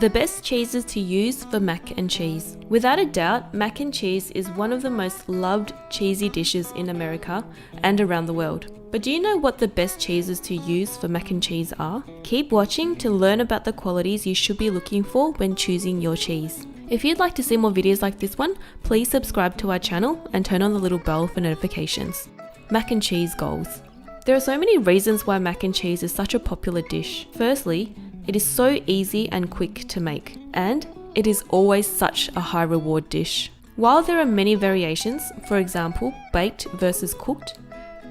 The best cheeses to use for mac and cheese. Without a doubt, mac and cheese is one of the most loved cheesy dishes in America and around the world. But do you know what the best cheeses to use for mac and cheese are? Keep watching to learn about the qualities you should be looking for when choosing your cheese. If you'd like to see more videos like this one, please subscribe to our channel and turn on the little bell for notifications. Mac and cheese goals. There are so many reasons why mac and cheese is such a popular dish. Firstly, it is so easy and quick to make, and it is always such a high reward dish. While there are many variations, for example, baked versus cooked,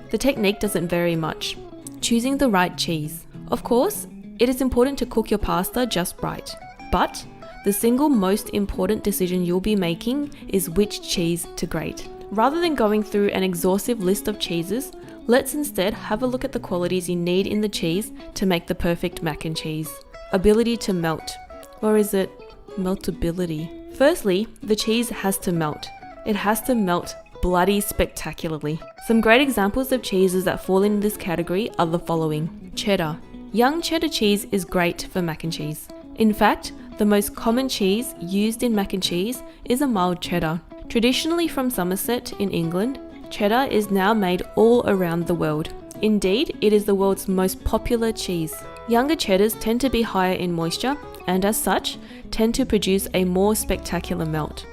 the technique doesn't vary much. Choosing the right cheese. Of course, it is important to cook your pasta just right, but the single most important decision you'll be making is which cheese to grate. Rather than going through an exhaustive list of cheeses, let's instead have a look at the qualities you need in the cheese to make the perfect mac and cheese. Ability to melt. Or is it meltability? Firstly, the cheese has to melt. It has to melt bloody spectacularly. Some great examples of cheeses that fall in this category are the following. Cheddar. Young cheddar cheese is great for mac and cheese. In fact, the most common cheese used in mac and cheese is a mild cheddar. Traditionally from Somerset in England, cheddar is now made all around the world. Indeed, it is the world's most popular cheese. Younger cheddars tend to be higher in moisture and as such, tend to produce a more spectacular melt.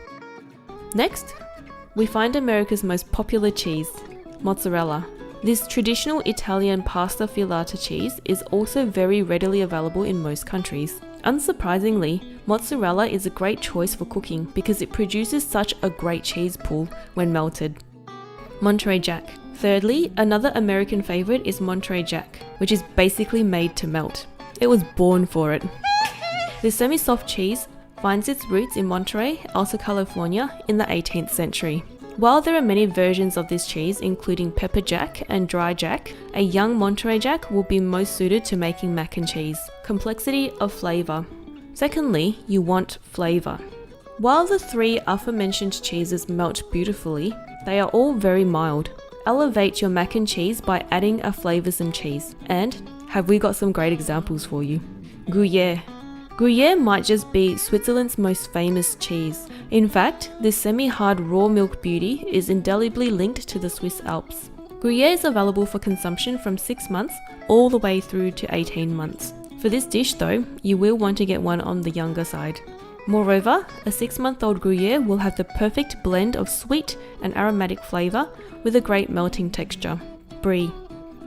Next, we find America's most popular cheese, mozzarella. This traditional Italian pasta filata cheese is also very readily available in most countries. Unsurprisingly, mozzarella is a great choice for cooking because it produces such a great cheese pool when melted. Monterey Jack. Thirdly, another American favorite is Monterey Jack, which is basically made to melt. It was born for it. This semi-soft cheese finds its roots in Monterey, Alta California in the 18th century. While there are many versions of this cheese, including pepper jack and dry jack, a young Monterey Jack will be most suited to making mac and cheese. Complexity of flavour. Secondly, you want flavour. While the three aforementioned cheeses melt beautifully, they are all very mild. Elevate your mac and cheese by adding a flavoursome cheese. And have we got some great examples for you? Gruyere. Gruyere might just be Switzerland's most famous cheese. In fact, this semi-hard raw milk beauty is indelibly linked to the Swiss Alps. Gruyere is available for consumption from 6 months all the way through to 18 months. For this dish though, you will want to get one on the younger side. Moreover, a 6-month-old Gruyere will have the perfect blend of sweet and aromatic flavour with a great melting texture. Brie.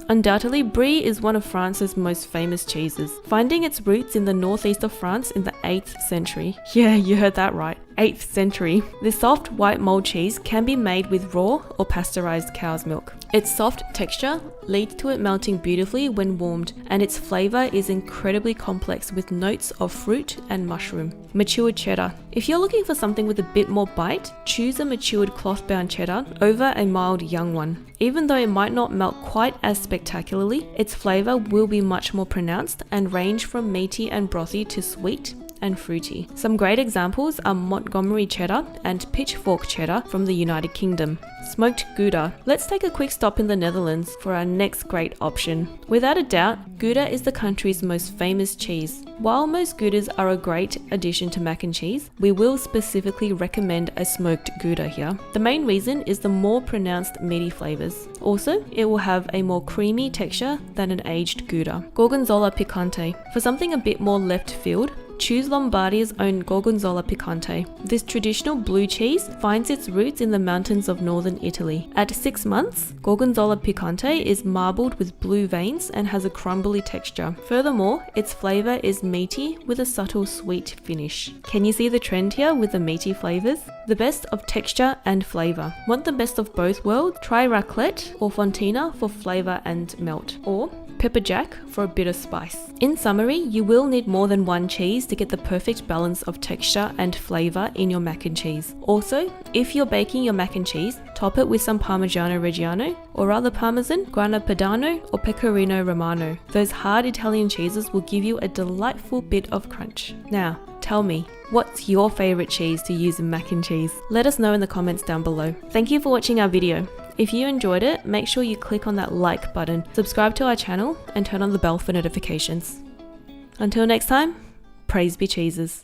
Undoubtedly, Brie is one of France's most famous cheeses, finding its roots in the northeast of France in the 8th century. Yeah, you heard that right, 8th century. This soft white mold cheese can be made with raw or pasteurized cow's milk. Its soft texture leads to it melting beautifully when warmed, and its flavor is incredibly complex with notes of fruit and mushroom. Matured cheddar. If you're looking for something with a bit more bite, choose a matured cloth-bound cheddar over a mild young one. Even though it might not melt quite as spectacularly, its flavor will be much more pronounced and range from meaty and brothy to sweet and fruity. Some great examples are Montgomery cheddar and Pitchfork cheddar from the United Kingdom. Smoked Gouda. Let's take a quick stop in the Netherlands for our next great option. Without a doubt, Gouda is the country's most famous cheese. While most Goudas are a great addition to mac and cheese, we will specifically recommend a smoked Gouda here. The main reason is the more pronounced meaty flavors. Also, it will have a more creamy texture than an aged Gouda. Gorgonzola picante. For something a bit more left field, choose Lombardy's own Gorgonzola picante. This traditional blue cheese finds its roots in the mountains of northern Italy. At 6 months, Gorgonzola picante is marbled with blue veins and has a crumbly texture. Furthermore, its flavor is meaty with a subtle sweet finish. Can you see the trend here with the meaty flavors? The best of texture and flavor. Want the best of both worlds? Try raclette or fontina for flavor and melt, or pepper jack for a bit of spice. In summary, you will need more than one cheese to get the perfect balance of texture and flavor in your mac and cheese. Also, if you're baking your mac and cheese, top it with some Parmigiano Reggiano, or rather Parmesan, Grana Padano, or Pecorino Romano. Those hard Italian cheeses will give you a delightful bit of crunch. Now, tell me, what's your favorite cheese to use in mac and cheese? Let us know in the comments down below. Thank you for watching our video. If you enjoyed it, make sure you click on that like button, subscribe to our channel, and turn on the bell for notifications. Until next time, Praise be cheeses.